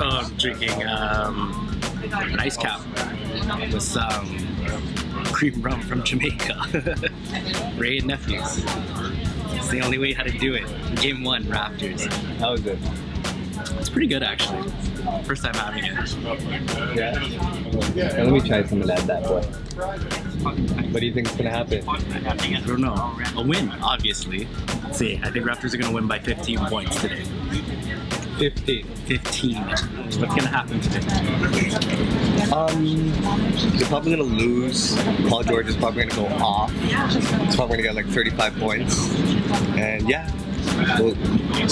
Oh, I'm drinking an ice cap with some cream rum from Jamaica. Ray and Nephews. It's the only way how to do it. Game 1, Raptors. How was it? It's pretty good actually. First time having it. Yeah. Let me try some of that boy. What do you think is gonna happen? I don't know. A win, obviously. Let's see, I think Raptors are gonna win by 15 points today. 15. 15. What's gonna happen today? They're probably gonna lose. Paul George is probably gonna go off. He's probably gonna get like 35 points. And yeah.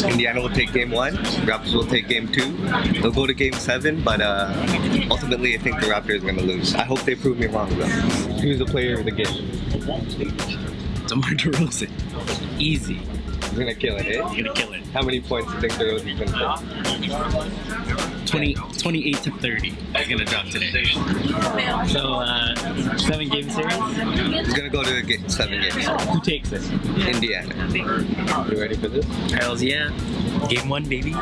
Indiana will take game 1, Raptors will take game 2. They'll go to game 7, but ultimately I think the Raptors are going to lose. I hope they prove me wrong though. Who's the player of the game? DeMar DeRozan. Easy. He's going to kill it, eh? He's going to kill it. How many points do you think DeRozan's going to put? 28 to 30 is going to drop today. So, 7-game series? He's going to go to 7 games. Who takes it? Indiana. You ready for this? Hells yeah. Game 1, baby.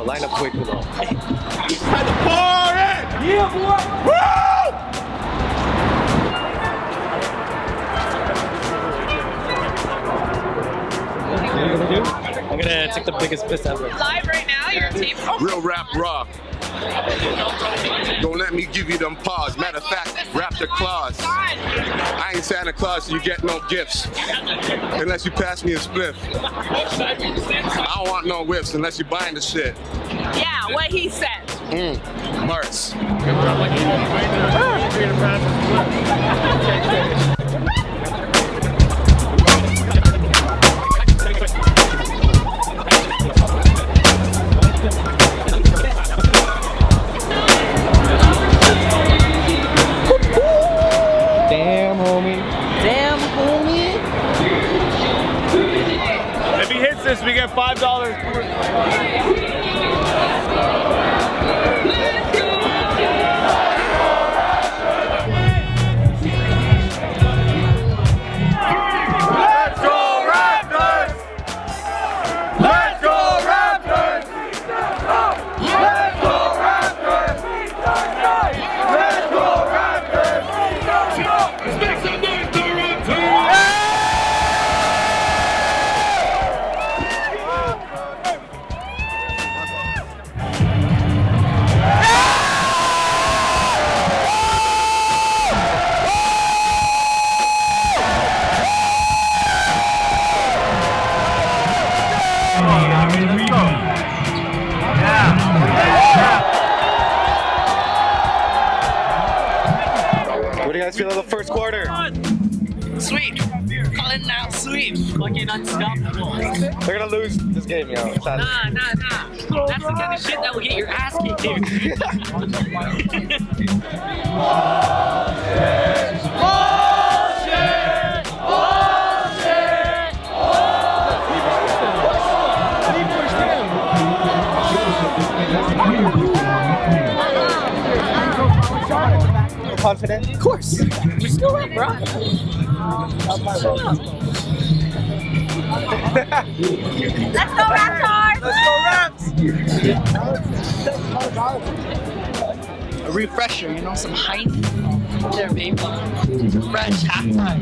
Line up way too long. Had the party! Yeah, boy! Woo! What are you gonna do? I'm gonna take the biggest piss ever. Live right now, your team. Real rap raw. Don't let me give you them paws. Matter of fact, Raptor claws. I ain't Santa Claus, so you get no gifts. Unless you pass me a spliff. I don't want no whips unless you're buying the shit. Yeah, what he said. Marks. Damn, homie. Damn, homie. If he hits this, we get $5. What do you guys feel of the first quarter? Sweet. Call it now, sweet. Fucking unstoppable. They're gonna lose this game, yo. Nah. That's the kind of shit that will get your ass kicked, dude. Confident? Of course. Just go up, bro. Let's go, Raptors! Let's go, Raps! A refresher, you know, some hype. There, baby. Fresh, halftime.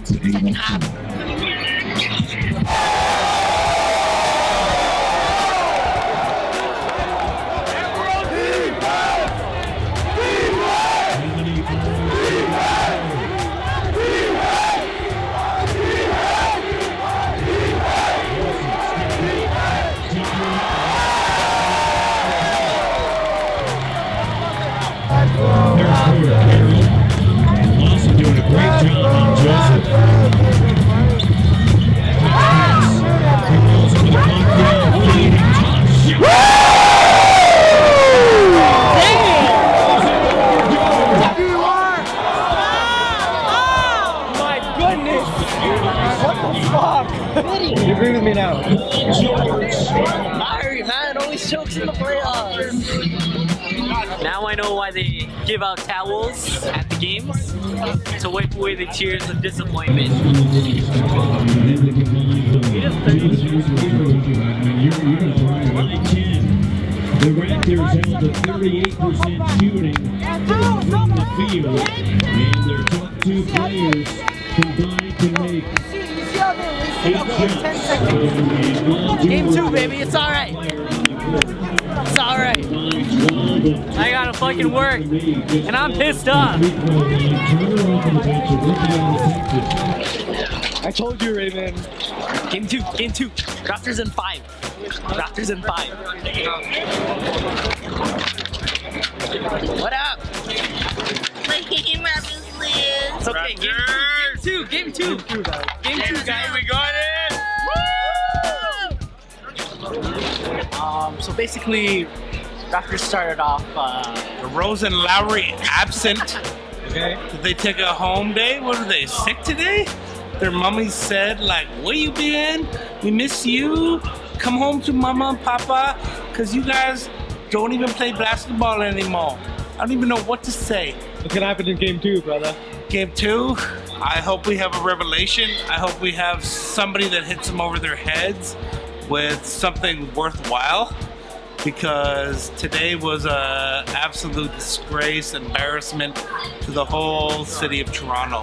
Second half. Also doing a great job on Jurassic. Now I know why they give out towels at the games to wipe away the tears of disappointment. The Raptors held a 38% shooting from the field, and their top two players combined to make 8 shots. Game 2, baby, it's alright. It's alright. I gotta fucking work, and I'm pissed off. I told you, Raven. Game 2. Raptors in 5. Raptors in 5. What up? My game Raptors lose. It's okay. Game 2. Game 2, guys. We got it! So basically, Raptors started off. Rose and Lowry absent. Okay. Did they take a home day? What are they, sick today? Their mummy said, like, where you been? We miss you. Come home to mama and papa, because you guys don't even play basketball anymore. I don't even know what to say. What's gonna happen in Game 2, brother? Game 2, I hope we have a revelation. I hope we have somebody that hits them over their heads with something worthwhile, because today was an absolute disgrace, embarrassment to the whole city of Toronto.